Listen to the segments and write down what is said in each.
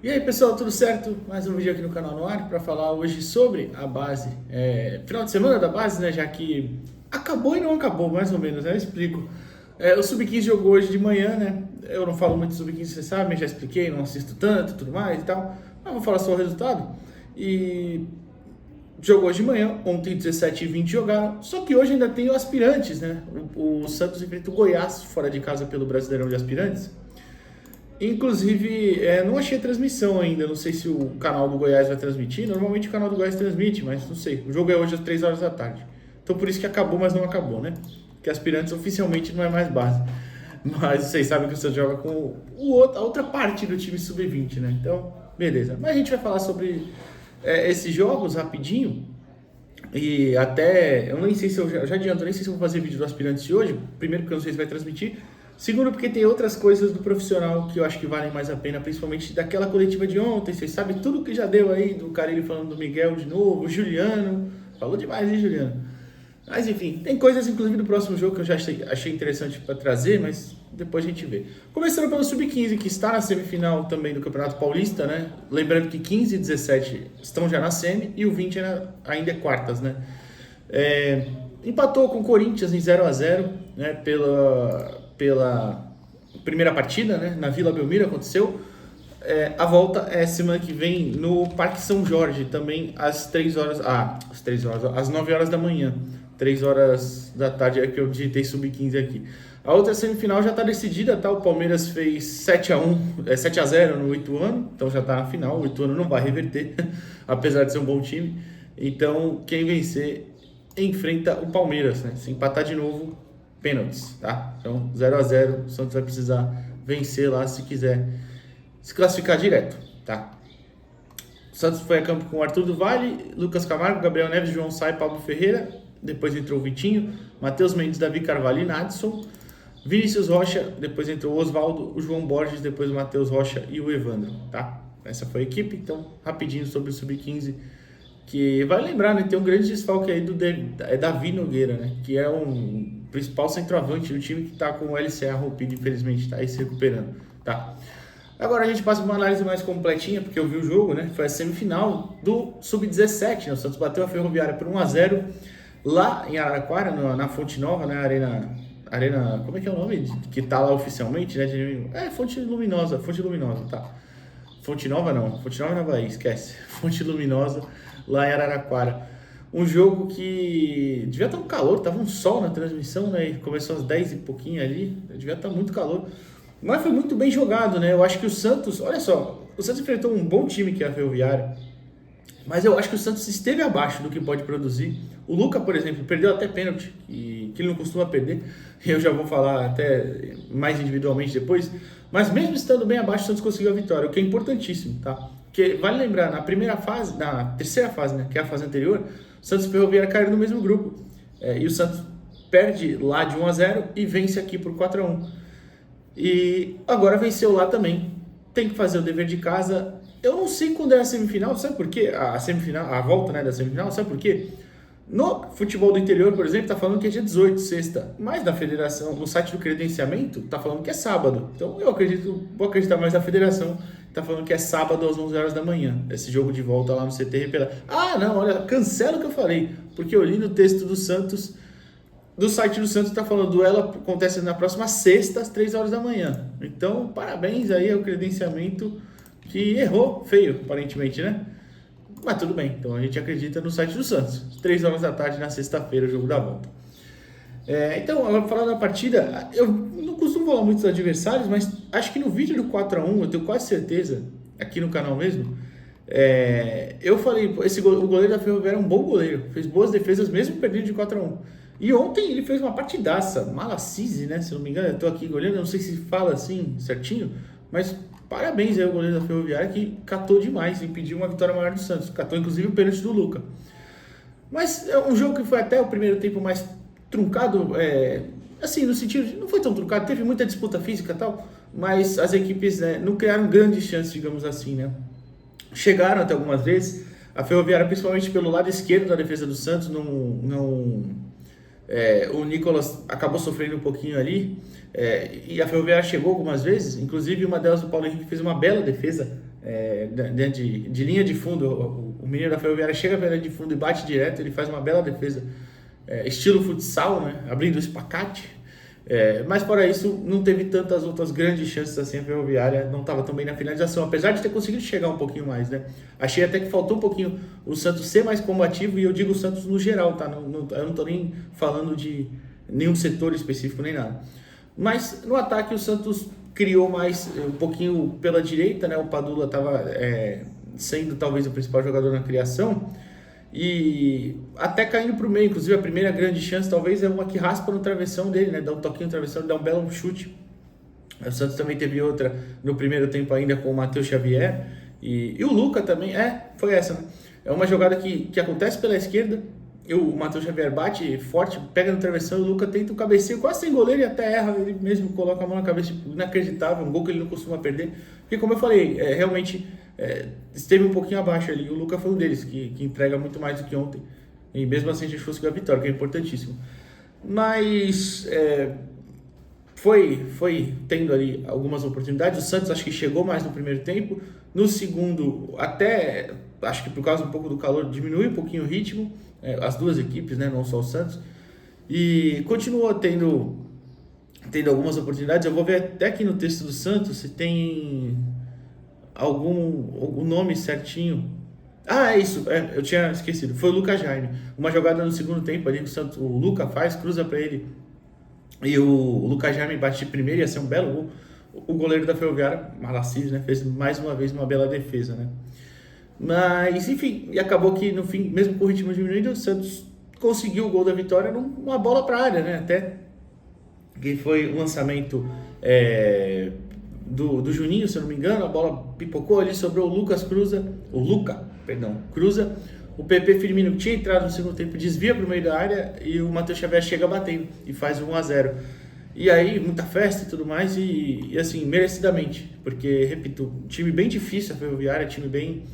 E aí pessoal, tudo certo? Mais um vídeo aqui no canal no ar para falar hoje sobre a base. Final de semana da base, né? Já que acabou e não acabou, mais ou menos, né? Eu explico. O Sub-15 jogou hoje de manhã, né? Eu não falo muito do Sub-15, vocês sabem, já expliquei, não assisto tanto e tudo mais e tal. Mas vou falar só o resultado. E jogou hoje de manhã, ontem 17 e 20 jogaram. Só que hoje ainda tem os aspirantes, né? O Santos enfrenta o Goiás fora de casa pelo Brasileirão de Aspirantes. Inclusive, não achei a transmissão ainda. Não sei se o canal do Goiás vai transmitir. Normalmente o canal do Goiás transmite, mas não sei. O jogo é hoje às 3 horas da tarde. Então por isso que acabou, mas não acabou, né? Porque aspirantes oficialmente não é mais base. Mas vocês sabem que o Santos joga com a outra parte do time sub-20, né? Então, beleza. Mas a gente vai falar sobre esses jogos rapidinho. E até, eu nem sei se eu já adianto, eu nem sei se eu vou fazer vídeo do aspirantes de hoje. Primeiro porque eu não sei se vai transmitir. Segundo, porque tem outras coisas do profissional que eu acho que valem mais a pena, principalmente daquela coletiva de ontem. Vocês sabem tudo que já deu aí, do Carille falando do Miguel de novo, o Juliano. Falou demais, hein, Juliano? Mas enfim, tem coisas inclusive do próximo jogo que eu já achei interessante para trazer, mas depois a gente vê. Começando pelo Sub-15, que está na semifinal também do Campeonato Paulista, né? Lembrando que 15 e 17 estão já na semi e o 20 ainda é quartas, né? Empatou com o Corinthians em 0-0, né? Pela primeira partida, né? Na Vila Belmiro aconteceu. A volta é semana que vem no Parque São Jorge, também às 3 horas. Às 9 horas da manhã. 3 horas da tarde é que eu digitei Sub-15 aqui. A outra semifinal já está decidida, tá? O Palmeiras fez 7-0 no Ituano, então já está na final. O Ituano não vai reverter, apesar de ser um bom time. Então, quem vencer enfrenta o Palmeiras, né? Se empatar de novo, pênaltis, tá? Então, 0-0, o Santos vai precisar vencer lá se quiser se classificar direto, tá? O Santos foi a campo com o Arthur do Vale, Lucas Camargo, Gabriel Neves, João Sá e Pablo Ferreira. Depois entrou o Vitinho, Matheus Mendes, Davi Carvalho e Nadson. Vinícius Rocha, depois entrou o Oswaldo, o João Borges, depois o Matheus Rocha e o Evandro, tá? Essa foi a equipe, então rapidinho sobre o Sub-15, que vai lembrar, né, tem um grande desfalque aí do Davi Nogueira, né, que é um principal centroavante do time que tá com o LCA rompido, infelizmente, tá aí se recuperando, tá? Agora a gente passa para uma análise mais completinha, porque eu vi o jogo, né, foi a semifinal do Sub-17, né, o Santos bateu a Ferroviária por 1-0, lá em Araraquara, na Fonte Nova, né, Arena, como é que é o nome que tá lá oficialmente, né? Fonte Luminosa, tá. Fonte Nova não, Fonte Nova é na Bahia, esquece. Fonte Luminosa, lá em Araraquara. Um jogo que devia estar um calor, tava um sol na transmissão, né? Começou às 10 e pouquinho ali, devia estar muito calor. Mas foi muito bem jogado, né? Eu acho que o Santos, olha só, o Santos enfrentou um bom time que é a Ferroviária, mas eu acho que o Santos esteve abaixo do que pode produzir. O Luca, por exemplo, perdeu até pênalti, que ele não costuma perder. Eu já vou falar até mais individualmente depois. Mas mesmo estando bem abaixo, o Santos conseguiu a vitória, o que é importantíssimo, tá? Porque vale lembrar, na terceira fase, né, que é a fase anterior, o Santos e o Ferroviária caíram no mesmo grupo. E o Santos perde lá de 1-0 e vence aqui por 4-1. E agora venceu lá também. Tem que fazer o dever de casa. Eu não sei quando é a semifinal, sabe por quê? A semifinal, a volta, né, da semifinal, sabe por quê? No futebol do interior, por exemplo, tá falando que é dia 18, sexta. Mas da federação, no site do credenciamento, tá falando que é sábado. Então vou acreditar mais na federação. Tá falando que é sábado às 11 horas da manhã. Esse jogo de volta lá no CT Repelado. Ah, não, olha, cancela o que eu falei. Porque eu li no texto do Santos, do site do Santos, tá falando, o duelo acontece na próxima sexta, às 3 horas da manhã. Então, parabéns aí ao credenciamento, que errou feio, aparentemente, né? Mas tudo bem, então a gente acredita no site do Santos. 3 horas da tarde na sexta-feira, o jogo da volta. Então, agora falando da partida, eu não costumo falar muito dos adversários, mas acho que no vídeo do 4-1, eu tenho quase certeza, aqui no canal mesmo, eu falei, o goleiro da Ferroviária é um bom goleiro, fez boas defesas mesmo perdendo de 4-1. E ontem ele fez uma partidaça, Malassise, né, se não me engano, eu tô aqui olhando, não sei se fala assim certinho, mas parabéns aí ao goleiro da Ferroviária, que catou demais, impediu uma vitória maior do Santos, catou inclusive o pênalti do Luca. Mas é um jogo que foi até o primeiro tempo mais truncado, assim, no sentido de, não foi tão truncado, teve muita disputa física e tal, mas as equipes, né, não criaram grandes chances, digamos assim, né. Chegaram até algumas vezes, a Ferroviária, principalmente pelo lado esquerdo da defesa do Santos, o Nicolas acabou sofrendo um pouquinho ali, e a Ferroviária chegou algumas vezes, inclusive uma delas o Paulo Henrique fez uma bela defesa, dentro de linha de fundo. O menino da Ferroviária chega pela linha de fundo e bate direto, ele faz uma bela defesa, estilo futsal, né? Abrindo o espacate. Mas fora isso, não teve tantas outras grandes chances assim. A Ferroviária não estava tão bem na finalização, apesar de ter conseguido chegar um pouquinho mais, né? Achei até que faltou um pouquinho o Santos ser mais combativo, e eu digo o Santos no geral, tá? Eu não estou nem falando de nenhum setor específico nem nada. Mas no ataque o Santos criou mais um pouquinho pela direita, né? O Padula estava sendo talvez o principal jogador na criação, e até caindo para o meio. Inclusive a primeira grande chance talvez é uma que raspa no travessão dele, né? Dá um toquinho no travessão, dá um belo chute. O Santos também teve outra no primeiro tempo ainda com o Matheus Xavier e o Luca também. Foi essa, né? É uma jogada que acontece pela esquerda, e o Matheus Xavier bate forte, pega no travessão, e o Luca tenta um cabeceio quase sem goleiro e até erra, ele mesmo coloca a mão na cabeça. Inacreditável, um gol que ele não costuma perder, porque como eu falei, realmente esteve um pouquinho abaixo ali. O Luca foi um deles que entrega muito mais do que ontem, e mesmo assim a gente conseguiu a vitória, que é importantíssimo. Mas foi tendo ali algumas oportunidades. O Santos acho que chegou mais no primeiro tempo, no segundo até acho que por causa um pouco do calor diminui um pouquinho o ritmo, as duas equipes, né, não só o Santos, e continuou tendo algumas oportunidades. Eu vou ver até aqui no texto do Santos se tem algum nome certinho. É isso, eu tinha esquecido, foi o Lucas Jaime, uma jogada no segundo tempo ali que o Luca faz, cruza para ele, e o Lucas Jaime bate de primeiro, ia ser um belo gol. O goleiro da Ferroviária, Malacis, né, fez mais uma vez uma bela defesa, né? Mas, enfim, e acabou que no fim, mesmo com o ritmo diminuído, o Santos conseguiu o gol da vitória numa bola para a área, né? Até que foi um lançamento do Juninho, se eu não me engano, a bola pipocou ali, sobrou o Luca cruza. O PP Firmino, que tinha entrado no segundo tempo, desvia para o meio da área, e o Matheus Xavier chega batendo e faz 1-0. E aí, muita festa e tudo mais, e assim, merecidamente, porque, repito, time bem difícil a Ferroviária, time bem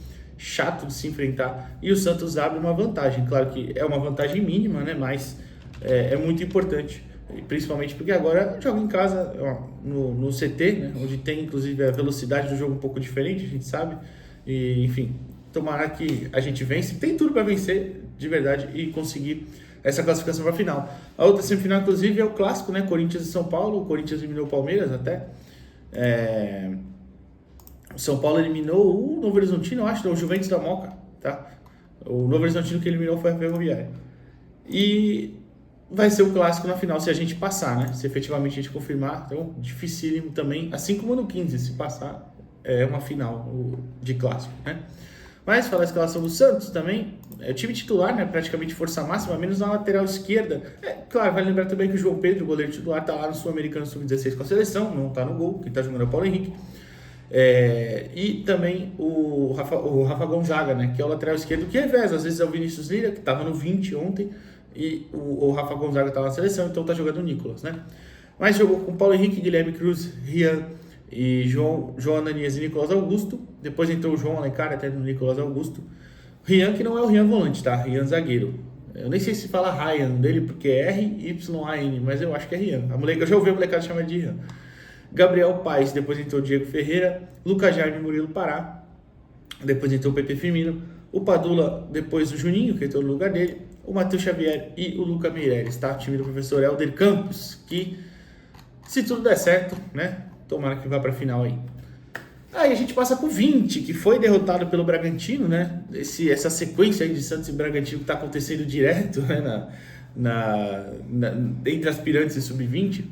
chato de se enfrentar, e o Santos abre uma vantagem. Claro que é uma vantagem mínima, né? Mas é muito importante, principalmente porque agora joga em casa, no CT, né? Onde tem inclusive a velocidade do jogo um pouco diferente, a gente sabe, e enfim, tomara que a gente vence, tem tudo para vencer de verdade e conseguir essa classificação para a final. A outra semifinal inclusive é o clássico, né? Corinthians e São Paulo. O Corinthians eliminou o Palmeiras até. O São Paulo eliminou o Novo Horizontino, eu acho, o Juventus da Moca, tá? O Novo Horizontino que eliminou foi a Ferroviária. E vai ser o clássico na final, se a gente passar, né? Se efetivamente a gente confirmar. Então, dificílimo também, assim como no 15, se passar, é uma final de clássico, né? Mas falar a escalação do Santos também, é o time titular, né? Praticamente força máxima, menos na lateral esquerda. Claro, vale lembrar também que o João Pedro, o goleiro titular, tá lá no Sul-Americano Sub-16 com a seleção, não tá no gol, quem tá jogando é o Paulo Henrique. E também o Rafa Gonzaga, né, que é o lateral esquerdo, que reveza, às vezes é o Vinícius Lira, que estava no 20 ontem, e o Rafa Gonzaga estava na seleção, então tá jogando o Nicolas, né? Mas jogou com Paulo Henrique, Guilherme Cruz, Rian e João Ananias e Nicolas Augusto. Depois entrou o João Alencar até no Nicolas Augusto. Rian, que não é o Rian volante, tá? Rian zagueiro. Eu nem sei se fala Ryan dele, porque é R-Y-A-N, mas eu acho que é Rian. Eu já ouvi a molecada chamar de Rian. Gabriel Paes, depois entrou o Diego Ferreira, Lucas Jaime e Murilo Pará, depois entrou o PP Firmino, o Padula, depois o Juninho, que entrou no lugar dele, o Matheus Xavier e o Luca Meireles, tá? O time do professor Helder Campos, que, se tudo der certo, né, tomara que vá para a final aí. Aí a gente passa pro 20, que foi derrotado pelo Bragantino, né? Essa sequência aí de Santos e Bragantino que tá acontecendo direto, né, entre aspirantes e sub-20.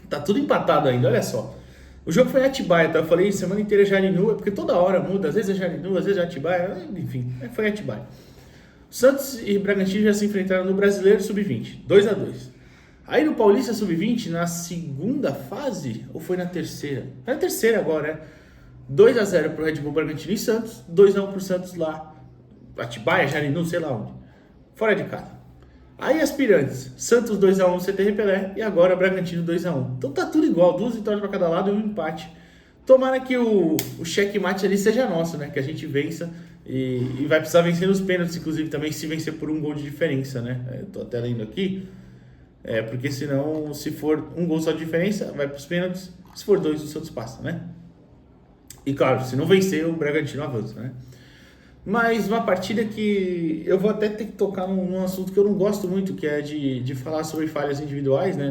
Tá tudo empatado ainda, olha só. O jogo foi em Atibaia, tá? Eu falei semana inteira Jarinu, porque toda hora muda, às vezes é Jarinu, às vezes é Atibaia, enfim, foi em Atibaia. Santos e Bragantino já se enfrentaram no Brasileiro Sub-20, 2-2. Aí no Paulista Sub-20, na segunda fase, ou foi na terceira? É na terceira agora, né? 2-0 pro Red Bull Bragantino e Santos, 2-1 pro Santos lá, Atibaia, Jarinu, sei lá onde, fora de casa. Aí aspirantes, Santos 2-1 no CT Pelé e agora Bragantino 2-1. Então tá tudo igual, 2 vitórias para cada lado e um empate. Tomara que o checkmate ali seja nosso, né? Que a gente vença e vai precisar vencer nos pênaltis, inclusive também, se vencer por um gol de diferença, né? Eu tô até lendo aqui, porque senão, se for um gol só de diferença, vai pros pênaltis, se for 2, o Santos passa, né? E claro, se não vencer, o Bragantino avança, né? Mas uma partida que eu vou até ter que tocar num assunto que eu não gosto muito, que é de falar sobre falhas individuais, né?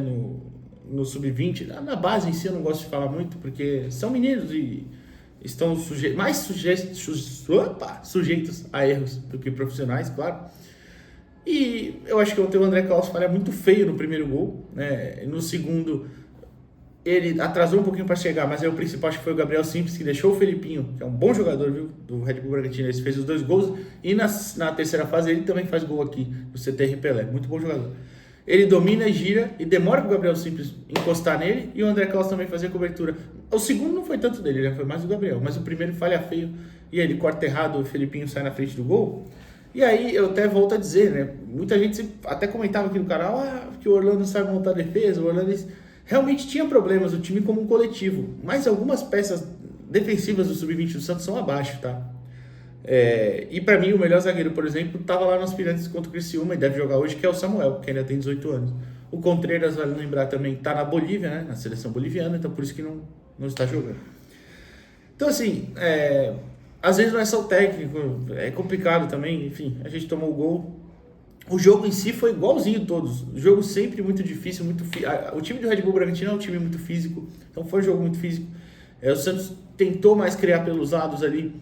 No sub-20. Na base em si eu não gosto de falar muito, porque são meninos e estão sujeitos a erros do que profissionais, claro. E eu acho que ontem o André Klaus falha muito feio no primeiro gol, né? No segundo, ele atrasou um pouquinho para chegar, mas aí o principal acho que foi o Gabriel Simples, que deixou o Felipinho, que é um bom jogador, viu, do Red Bull Bragantino. Ele fez os 2 gols e na terceira fase ele também faz gol aqui no CTR Pelé, muito bom jogador. Ele domina e gira e demora para o Gabriel Simples encostar nele e o André Klaus também fazer a cobertura. O segundo não foi tanto dele, né? Foi mais do Gabriel, mas o primeiro falha feio e aí ele corta errado, o Felipinho sai na frente do gol. E aí eu até volto a dizer, né? Muita gente até comentava aqui no canal que o Orlando sabe montar defesa, o Orlando realmente tinha problemas, o time como um coletivo, mas algumas peças defensivas do Sub-20 do Santos são abaixo, tá? E para mim o melhor zagueiro, por exemplo, estava lá no Aspirantes contra o Criciúma e deve jogar hoje, que é o Samuel, que ainda tem 18 anos. O Contreras, vale lembrar, também está na Bolívia, né? Na seleção boliviana, então por isso que não está jogando. Então assim, às vezes não é só o técnico, é complicado também, enfim, a gente tomou o gol. O jogo em si foi igualzinho todos. O jogo sempre muito difícil, o time do Red Bull Bragantino é um time muito físico, então foi um jogo muito físico. O Santos tentou mais criar pelos lados ali.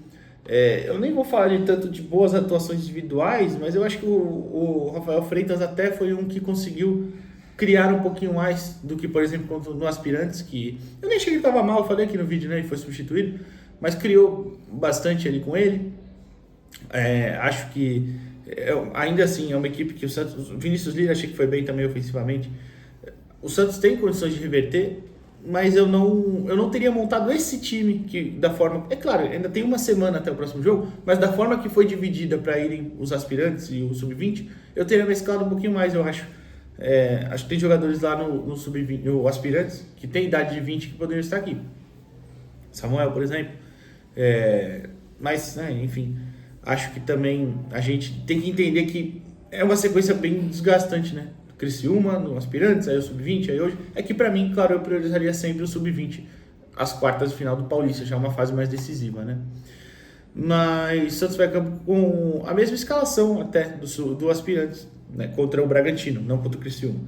Eu nem vou falar de tanto de boas atuações individuais, mas eu acho que o Rafael Freitas até foi um que conseguiu criar um pouquinho mais do que, por exemplo, no Aspirantes, que eu nem achei que ele estava mal, eu falei aqui no vídeo, né, ele foi substituído, mas criou bastante ali com ele. Acho que ainda assim é uma equipe que o Santos, o Vinícius Lira achei que foi bem também ofensivamente. O Santos tem condições de reverter, mas eu não teria montado esse time que da forma, é claro, ainda tem uma semana até o próximo jogo, mas da forma que foi dividida para irem os aspirantes e o sub-20, eu teria mesclado um pouquinho mais, eu acho. Acho que tem jogadores lá no sub-20, no aspirantes, que tem idade de 20 que poderiam estar aqui. Samuel, por exemplo. Mas, né, enfim, acho que também a gente tem que entender que é uma sequência bem desgastante, né? Criciúma, no Aspirantes, aí o Sub-20, aí hoje. É que pra mim, claro, eu priorizaria sempre o Sub-20, as quartas de final do Paulista, já é uma fase mais decisiva, né? Mas Santos vai a campo com a mesma escalação até do Aspirantes, né? Contra o Bragantino, não contra o Criciúma.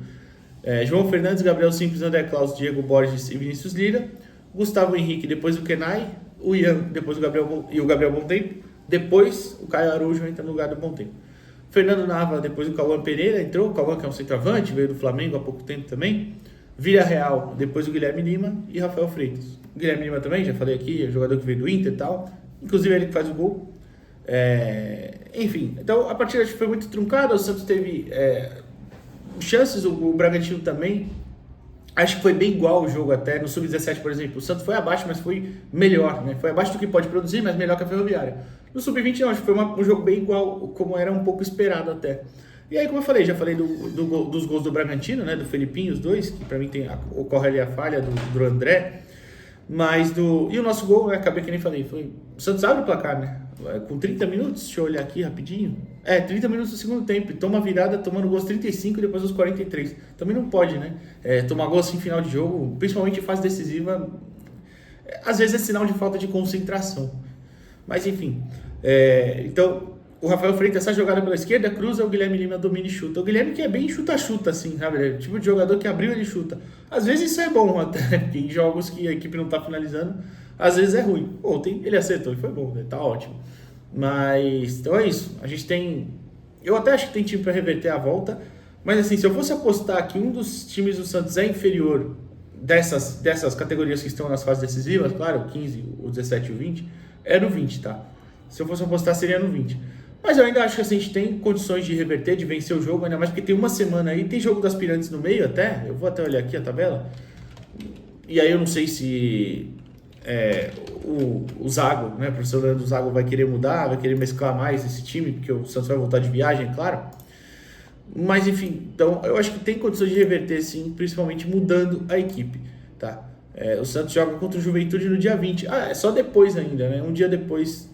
João Fernandes, Gabriel Simples, André Klaus, Diego Borges e Vinícius Lira. Gustavo Henrique, depois o Kenai. O Ian, depois o Gabriel Bom Tempo. Depois o Caio Araújo entra no lugar do Bom Tempo. Fernando Nava, depois o Cauã Pereira entrou. O Cauã, que é um centroavante, veio do Flamengo há pouco tempo também. Villarreal, depois o Guilherme Lima e Rafael Freitas. O Guilherme Lima também, já falei aqui, é jogador que veio do Inter e tal. Inclusive ele que faz o gol. Enfim, então a partida foi muito truncada. O Santos teve chances, o Bragantino também. Acho que foi bem igual o jogo até. No Sub-17, por exemplo, o Santos foi abaixo, mas foi melhor, né? Foi abaixo do que pode produzir, mas melhor que a Ferroviária. No Sub-20 não, acho que foi um jogo bem igual, como era um pouco esperado até. E aí, como eu falei, já falei dos gols do Bragantino, né? Do Felipinho, os dois, que pra mim ocorre ali a falha do André. E o nosso gol, acabei que nem falei, foi... O Santos abre o placar, né? Com 30 minutos, deixa eu olhar aqui rapidinho. 30 minutos do segundo tempo, e toma virada, tomando gols 35 e depois os 43. Também não pode, né? Tomar gol assim em final de jogo, principalmente em fase decisiva, às vezes é sinal de falta de concentração. Mas enfim, então o Rafael Freitas, essa jogada pela esquerda, cruza, o Guilherme Lima domina e chuta. O Guilherme que é bem chuta-chuta, assim, sabe? É o tipo de jogador que abriu, ele chuta. Às vezes isso é bom até, porque em jogos que a equipe não tá finalizando, às vezes é ruim. Ontem ele acertou e foi bom, né? Tá ótimo. Mas, então é isso. A gente tem... Eu até acho que tem time para reverter a volta, mas assim, se eu fosse apostar que um dos times do Santos é inferior dessas categorias que estão nas fases decisivas, claro, o 15, o 17 e o 20, é no 20, tá? Se eu fosse apostar, seria no 20. Mas eu ainda acho que assim, a gente tem condições de reverter, de vencer o jogo, ainda mais porque tem uma semana aí, tem jogo das Aspirantes no meio até, eu vou até olhar aqui a tabela, e aí eu não sei se o Zago, né, o professor Leandro Zago vai querer mudar, vai querer mesclar mais esse time, porque o Santos vai voltar de viagem, claro. Mas enfim, então eu acho que tem condições de reverter sim, principalmente mudando a equipe, tá? O Santos joga contra o Juventude no dia 20, é só depois ainda, né, um dia depois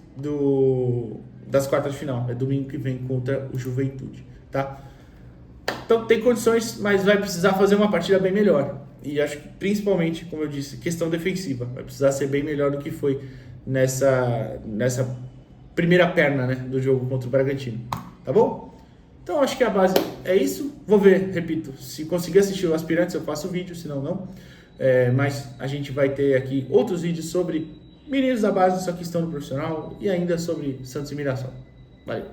das quartas de final, é domingo que vem contra o Juventude, tá? Então tem condições, mas vai precisar fazer uma partida bem melhor. E acho que principalmente, como eu disse, questão defensiva. Vai precisar ser bem melhor do que foi nessa primeira perna, né, do jogo contra o Bragantino. Tá bom? Então acho que a base é isso. Vou ver, repito, se conseguir assistir o Aspirantes eu faço vídeo, senão não. Mas a gente vai ter aqui outros vídeos sobre meninos da base, só que estão no profissional, e ainda sobre Santos e Mirassol. Valeu!